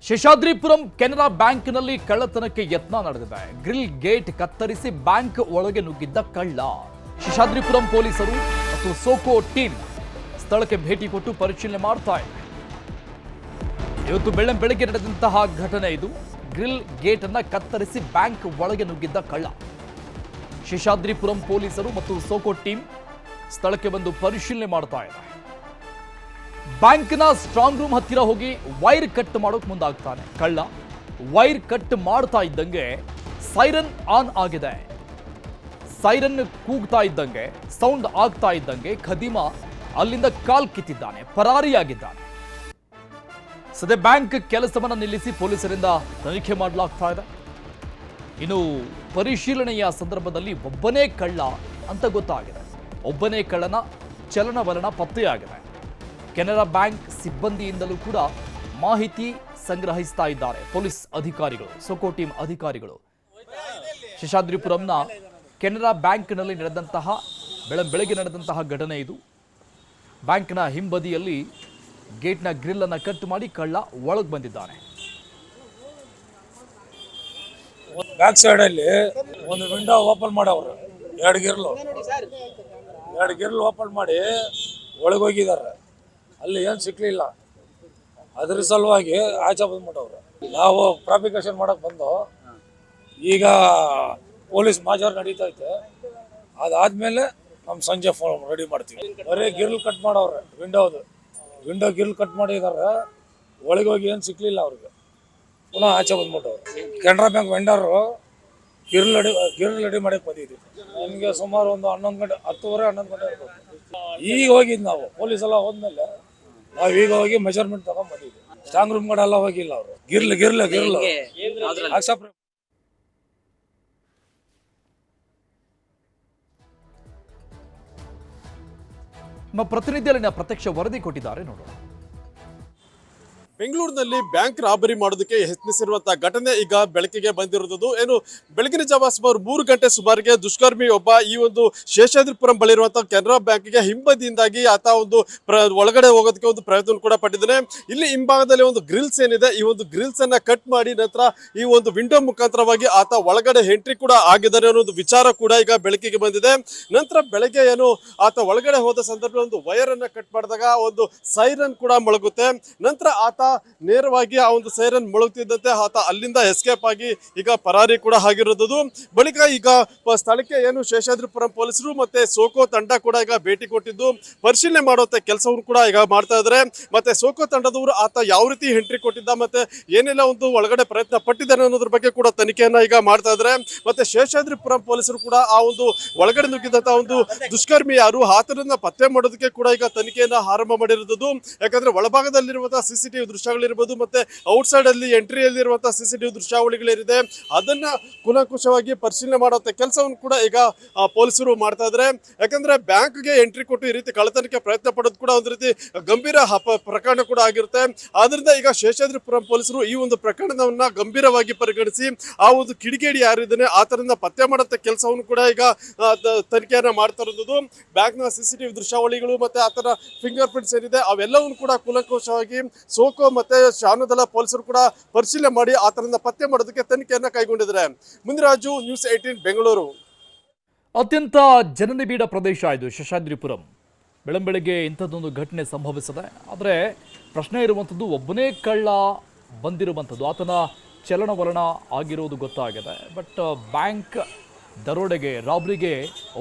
ಶೇಷಾದ್ರಿಪುರಂ ಕೆನರಾ ಬ್ಯಾಂಕ್ನಲ್ಲಿ ಕಳ್ಳತನಕ್ಕೆ ಯತ್ನ ನಡೆದಿದೆ. ಗ್ರಿಲ್ ಗೇಟ್ ಕತ್ತರಿಸಿ ಬ್ಯಾಂಕ್ ಒಳಗೆ ನುಗ್ಗಿದ್ದ ಕಳ್ಳ. ಶೇಷಾದ್ರಿಪುರಂ ಪೊಲೀಸರು ಮತ್ತು ಸೋಕೋ ಟೀಮ್ ಸ್ಥಳಕ್ಕೆ ಭೇಟಿ ಕೊಟ್ಟು ಪರಿಶೀಲನೆ ಮಾಡ್ತಾ ಇದೆ. ಇವತ್ತು ಬೆಳಗ್ಗೆ ನಡೆದಂತಹ ಘಟನೆ ಇದು. ಗ್ರಿಲ್ ಗೇಟ್ ಅನ್ನ ಕತ್ತರಿಸಿ ಬ್ಯಾಂಕ್ ಒಳಗೆ ನುಗ್ಗಿದ್ದ ಕಳ್ಳ. ಶೇಷಾದ್ರಿಪುರಂ ಪೊಲೀಸರು ಮತ್ತು ಸೋಕೋ ಟೀಮ್ ಸ್ಥಳಕ್ಕೆ ಬಂದು ಪರಿಶೀಲನೆ ಮಾಡ್ತಾ ಇದೆ. ಬ್ಯಾಂಕ್ನ ಸ್ಟ್ರಾಂಗ್ ರೂಮ್ ಹತ್ತಿರ ಹೋಗಿ ವೈರ್ ಕಟ್ ಮಾಡೋಕೆ ಮುಂದಾಗ್ತಾನೆ ಕಳ್ಳ. ವೈರ್ ಕಟ್ ಮಾಡ್ತಾ ಇದ್ದಂಗೆ ಸೈರನ್ ಆನ್ ಆಗಿದೆ. ಸೈರನ್ ಕೂಗ್ತಾ ಇದ್ದಂಗೆ, ಸೌಂಡ್ ಆಗ್ತಾ ಇದ್ದಂಗೆ ಖದೀಮ ಅಲ್ಲಿಂದ ಕಾಲ್ ಕಿತ್ತಿದ್ದಾನೆ, ಪರಾರಿಯಾಗಿದ್ದಾನೆ. ಸದ್ಯ ಬ್ಯಾಂಕ್ ಕೆಲಸವನ್ನು ನಿಲ್ಲಿಸಿ ಪೊಲೀಸರಿಂದ ತನಿಖೆ ಮಾಡಲಾಗ್ತಾ ಇದೆ. ಇನ್ನು ಪರಿಶೀಲನೆಯ ಸಂದರ್ಭದಲ್ಲಿ ಒಬ್ಬನೇ ಕಳ್ಳ ಅಂತ ಗೊತ್ತಾಗಿದೆ. ಒಬ್ಬನೇ ಕಳ್ಳನ ಚಲನವಲನ ಪತ್ತೆಯಾಗಿದೆ. ಕೆನರಾ ಬ್ಯಾಂಕ್ ಸಿಬ್ಬಂದಿಯಿಂದಲೂ ಕೂಡ ಮಾಹಿತಿ ಸಂಗ್ರಹಿಸ್ತಾ ಇದ್ದಾರೆ ಪೊಲೀಸ್ ಅಧಿಕಾರಿಗಳು, ಸೋಕೋ ಟೀಮ್ ಅಧಿಕಾರಿಗಳು. ಶೇಷಾದ್ರಿಪುರಂನ ಕೆನರಾ ಬ್ಯಾಂಕ್ನಲ್ಲಿ ಬೆಳಗ್ಗೆ ನಡೆದಂತಹ ಘಟನೆ ಇದು. ಬ್ಯಾಂಕ್ನ ಹಿಂಬದಿಯಲ್ಲಿ ಗೇಟ್ನ ಗ್ರಿಲ್ ಅನ್ನು ಕಟ್ ಮಾಡಿ ಕಳ್ಳ ಒಳಗೆ ಬಂದಿದ್ದಾನೆ. ಬ್ಯಾಕ್ ಸೈಡ್ ಅಲ್ಲಿ ಒಂದು ವಿಂಡೋ ಓಪನ್ ಮಾಡವ್ರು, ಎರಡು ಗಿರ್ಲ್ ಓಪನ್ ಮಾಡಿ ಒಳಗೆ ಹೋಗಿದ್ದಾರೆ. ಅಲ್ಲಿ ಏನು ಸಿಕ್ಲಿಲ್ಲ. ಅದ್ರ ಸಲುವಾಗಿ ಆಚೆ ಬಂದ್ಬಿಟ್ಟವ್ರು. ನಾವು ಪ್ರಾಪಿಕೇಶನ್ ಮಾಡಕ್ ಬಂದು ಈಗ ಪೊಲೀಸ್ ಮಾಜಾರ್ ನಡೀತಾ ಐತೆ. ಅದಾದ್ಮೇಲೆ ನಮ್ಮ ಸಂಜೆ ಫೋನ್ ರೆಡಿ ಮಾಡ್ತೀವಿ. ಬರೀ ಗಿರ್ಲ್ ಕಟ್ ಮಾಡವ್ರೆ, ವಿಂಡೋ ಗಿರ್ಲ್ ಕಟ್ ಮಾಡಿದಾರೆ. ಒಳಗೆ ಹೋಗಿ ಏನು ಸಿಕ್ಲಿಲ್ಲ ಅವ್ರಿಗೆ. ಪುನಃ ಆಚೆ ಬಂದ್ಬಿಟ್ಟವ್ರು. ಕೆನರಾ ಬ್ಯಾಂಕ್ ವೆಂಡರು ಗಿರ್ಲ್ ರೆಡಿ ಮಾಡಕ್ಕೆ ಬಂದಿದ್ವಿ. ನಮಗೆ ಸುಮಾರು ಒಂದು 11 ಗಂಟೆ, 10:30-11 ಗಂಟೆ ಇರ್ಬೋದು. ಈಗ ಹೋಗಿದ್ದು ನಾವು, ಪೊಲೀಸ್ ಎಲ್ಲ ಹೋದ್ಮೇಲೆ ನಾವು ಈಗ ಹೋಗಿ ಮೆಜರ್ಮೆಂಟ್ ತಗೊಂಡ್ ಬಂದಿದ್ವಿ. ಸ್ಟ್ರಾಂಗ್ ರೂಮ್ ಕಡೆ ಎಲ್ಲ ಹೋಗಿಲ್ಲ ಅವರು. ಗಿರ್ಲ್ ಆಕ್ಸೆಪ್ಟ್. ನಮ್ಮ ಪ್ರತಿನಿಧಿಯಲ್ಲಿನ ಪ್ರತ್ಯಕ್ಷ ವರದಿ ಕೊಟ್ಟಿದ್ದಾರೆ, ನೋಡೋಣ. ಬೆಂಗಳೂರಿನಲ್ಲಿ ಬ್ಯಾಂಕ್ ರಾಬರಿ ಮಾಡೋದಕ್ಕೆ ಯತ್ನಿಸಿರುವಂತಹ ಘಟನೆ ಈಗ ಬೆಳಕಿಗೆ ಬಂದಿರುವುದು. ಏನು ಬೆಳಗಿನ ಜಾವ ಸುಮಾರು 3 ಗಂಟೆ ಸುಮಾರಿಗೆ ದುಷ್ಕರ್ಮಿ ಒಬ್ಬ ಈ ಒಂದು ಶೇಷಾದ್ರಿಪುರಂ ಬಳಿ ಇರುವಂತಹ ಕೆನರಾ ಬ್ಯಾಂಕ್ಗೆ ಹಿಂಬದಿಯಿಂದಾಗಿ ಆತ ಒಂದು ಒಳಗಡೆ ಹೋಗೋದಕ್ಕೆ ಒಂದು ಪ್ರಯತ್ನ ಕೂಡ ಪಟ್ಟಿದ್ದಾನೆ. ಇಲ್ಲಿ ಹಿಂಭಾಗದಲ್ಲಿ ಒಂದು ಗ್ರಿಲ್ಸ್ ಏನಿದೆ, ಈ ಒಂದು ಗ್ರಿಲ್ಸ್ ಅನ್ನ ಕಟ್ ಮಾಡಿ ನಂತರ ಈ ಒಂದು ವಿಂಡೋ ಮುಖಾಂತರವಾಗಿ ಆತ ಒಳಗಡೆ ಎಂಟ್ರಿ ಕೂಡ ಆಗಿದ್ದಾನೆ ಅನ್ನೋ ಒಂದು ವಿಚಾರ ಕೂಡ ಈಗ ಬೆಳಕಿಗೆ ಬಂದಿದೆ. ನಂತರ ಬೆಳಗ್ಗೆ ಏನು ಆತ ಒಳಗಡೆ ಹೋದ ಸಂದರ್ಭದಲ್ಲಿ ಒಂದು ವೈರ್ ಅನ್ನ ಕಟ್ ಮಾಡಿದಾಗ ಒಂದು ಸೈರನ್ ಕೂಡ ಮೊಳಗುತ್ತೆ. ನಂತರ ಆತ ನೇರವಾಗಿ ಆ ಒಂದು ಸೈರನ್ ಮೊಳಗ್ತಿದ್ದಂತೆ ಆತ ಅಲ್ಲಿಂದ ಎಸ್ಕೇಪ್ ಆಗಿ ಈಗ ಪರಾರಿ ಕೂಡ ಆಗಿರೋದು. ಬಳಿಕ ಈಗ ಸ್ಥಳಕ್ಕೆ ಏನು ಶೇಷಾದ್ರಿಪುರಂ ಪೊಲೀಸರು ಮತ್ತೆ ಸೋಕೋ ತಂಡ ಕೂಡ ಈಗ ಭೇಟಿ ಕೊಟ್ಟಿದ್ದು ಪರಿಶೀಲನೆ ಮಾಡುವಂತ ಕೆಲಸವನ್ನು ಕೂಡ ಈಗ ಮಾಡ್ತಾ ಇದ್ದಾರೆ. ಮತ್ತೆ ಸೋಕೋ ತಂಡದವರು ಆತ ಯಾವ ರೀತಿ ಎಂಟ್ರಿ ಕೊಟ್ಟಿದ್ದ ಮತ್ತೆ ಏನೆಲ್ಲ ಒಂದು ಒಳಗಡೆ ಪ್ರಯತ್ನ ಪಟ್ಟಿದ್ದಾನೆ ಅನ್ನೋದ್ರ ಬಗ್ಗೆ ಕೂಡ ತನಿಖೆಯನ್ನ ಈಗ ಮಾಡ್ತಾ ಇದ್ದಾರೆ. ಮತ್ತೆ ಶೇಷಾದ್ರಿಪುರಂ ಪೊಲೀಸರು ಕೂಡ ಆ ಒಂದು ಒಳಗಡೆ ನುಗ್ಗಿದಂತ ಒಂದು ದುಷ್ಕರ್ಮಿ ಯಾರು ಆತನನ್ನ ಪತ್ತೆ ಮಾಡೋದಕ್ಕೆ ಕೂಡ ಈಗ ತನಿಖೆಯನ್ನ ಆರಂಭ ಮಾಡಿರೋದು. ಯಾಕಂದ್ರೆ ಒಳಭಾಗದಲ್ಲಿರುವಂತಹ ಸಿಸಿಟಿವಿ ದೃಶ್ಯಗಳಿರ್ಬೋದು ಮತ್ತೆ ಔಟ್ಸೈಡ್ ಅಲ್ಲಿ ಎಂಟ್ರಿಯಲ್ಲಿ ಇರುವಂತಹ ಸಿಸಿಟಿವಿ ದೃಶ್ಯಾವಳಿಗಳಿದೆ, ಅದನ್ನ ಕುಲಂಕುಷವಾಗಿ ಪರಿಶೀಲನೆ ಮಾಡುವಂತ ಕೆಲಸವನ್ನು ಕೂಡ ಈಗ ಪೊಲೀಸರು ಮಾಡ್ತಾ ಇದ್ದಾರೆ. ಯಾಕಂದ್ರೆ ಬ್ಯಾಂಕ್ಗೆ ಎಂಟ್ರಿ ಕೊಟ್ಟು ಈ ರೀತಿ ಕಳ್ಳತನಕ್ಕೆ ಪ್ರಯತ್ನ ಪಡೋದು ಕೂಡ ಒಂದು ರೀತಿ ಗಂಭೀರ ಪ್ರಕರಣ ಕೂಡ ಆಗಿರುತ್ತೆ. ಆದ್ರಿಂದ ಈಗ ಶೇಷಾದ್ರಿಪುರಂ ಪೊಲೀಸರು ಈ ಒಂದು ಪ್ರಕರಣವನ್ನ ಗಂಭೀರವಾಗಿ ಪರಿಗಣಿಸಿ ಆ ಒಂದು ಕಿಡಿಗೇಡಿ ಯಾರಿದ್ದಾನೆ ಆತನನ್ನ ಪತ್ತೆ ಮಾಡುವಂತ ಕೆಲಸವನ್ನು ಕೂಡ ಈಗ ತನಿಖೆಯನ್ನ ಮಾಡ್ತಾ ಇರೋದು. ಬ್ಯಾಂಕ್ನ ಸಿಸಿಟಿವಿ ದೃಶ್ಯಾವಳಿಗಳು ಮತ್ತೆ ಆತನ ಫಿಂಗರ್ ಪ್ರಿಂಟ್ಸ್ ಏನಿದೆ ಅವೆಲ್ಲವನ್ನು ಕೂಡ ಕುಲಂಕುಷವಾಗಿ ಸೋಕೋ ಮತ್ತೆ ಶಾನುದಳ ಪೊಲೀಸರು ಕೂಡ ಪರಿಶೀಲನೆ ಮಾಡಿ ಆತನನ್ನ ಪತ್ತೆ ಮಾಡೋದಕ್ಕೆ ತನಿಖೆಯನ್ನ ಕೈಗೊಂಡಿದ್ದಾರೆ. ಮುನಿರಾಜು, ನ್ಯೂಸ್ 18 ಬೆಂಗಳೂರು. ಅತ್ಯಂತ ಜನನಿಬಿಡ ಪ್ರದೇಶ ಇದು ಶೇಷಾದ್ರಿಪುರಂ. ಬೆಳಗ್ಗೆ ಇಂಥದ್ದೊಂದು ಘಟನೆ ಸಂಭವಿಸಿದೆ. ಆದರೆ ಪ್ರಶ್ನೆ ಇರುವಂಥದ್ದು, ಒಬ್ಬನೇ ಕಳ್ಳ ಬಂದಿರುವಂಥದ್ದು, ಆತನ ಚಲನವಲನ ಆಗಿರೋದು ಗೊತ್ತಾಗಿದೆ. ಬಟ್ ಬ್ಯಾಂಕ್ ದರೋಡೆಗೆ, ರಾಬ್ರಿಗೆ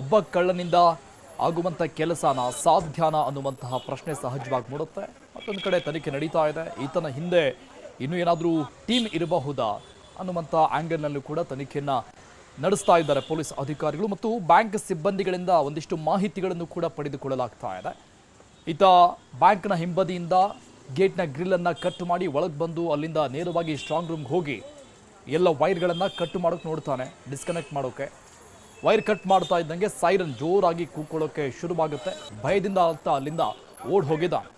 ಒಬ್ಬ ಕಳ್ಳನಿಂದ ಆಗುವಂಥ ಕೆಲಸನ ಸಾಧ್ಯನಾ ಅನ್ನುವಂತಹ ಪ್ರಶ್ನೆ ಸಹಜವಾಗಿ ಮೂಡುತ್ತೆ. ಮತ್ತೊಂದು ಕಡೆ ತನಿಖೆ ನಡೀತಾ ಇದೆ. ಈತನ ಹಿಂದೆ ಇನ್ನೂ ಏನಾದರೂ ಟೀಮ್ ಇರಬಹುದಾ ಅನ್ನುವಂಥ ಆ್ಯಂಗಲ್ನಲ್ಲೂ ಕೂಡ ತನಿಖೆಯನ್ನು ನಡೆಸ್ತಾ ಇದ್ದಾರೆ ಪೊಲೀಸ್ ಅಧಿಕಾರಿಗಳು. ಮತ್ತು ಬ್ಯಾಂಕ್ ಸಿಬ್ಬಂದಿಗಳಿಂದ ಒಂದಿಷ್ಟು ಮಾಹಿತಿಗಳನ್ನು ಕೂಡ ಪಡೆದುಕೊಳ್ಳಲಾಗ್ತಾ ಇದೆ. ಈತ ಬ್ಯಾಂಕ್ನ ಹಿಂಬದಿಯಿಂದ ಗೇಟ್ನ ಗ್ರಿಲ್ಲನ್ನು ಕಟ್ ಮಾಡಿ ಒಳಗೆ ಬಂದು ಅಲ್ಲಿಂದ ನೇರವಾಗಿ ಸ್ಟ್ರಾಂಗ್ ರೂಮ್ಗೆ ಹೋಗಿ ಎಲ್ಲ ವೈರ್ಗಳನ್ನು ಕಟ್ ಮಾಡೋಕೆ ನೋಡ್ತಾನೆ, ಡಿಸ್ಕನೆಕ್ಟ್ ಮಾಡೋಕೆ. ವೈರ್ ಕಟ್ ಮಾಡ್ತಾ ಇದ್ದಂಗೆ ಸೈರನ್ ಜೋರಾಗಿ ಕೂಕ್ಕೊಳ್ಳೋಕೆ ಶುರುವಾಗುತ್ತೆ. ಭಯದಿಂದ ಅಲ್ಲಿಂದ ಓಡ್ ಹೋಗಿದ್ದಾನೆ.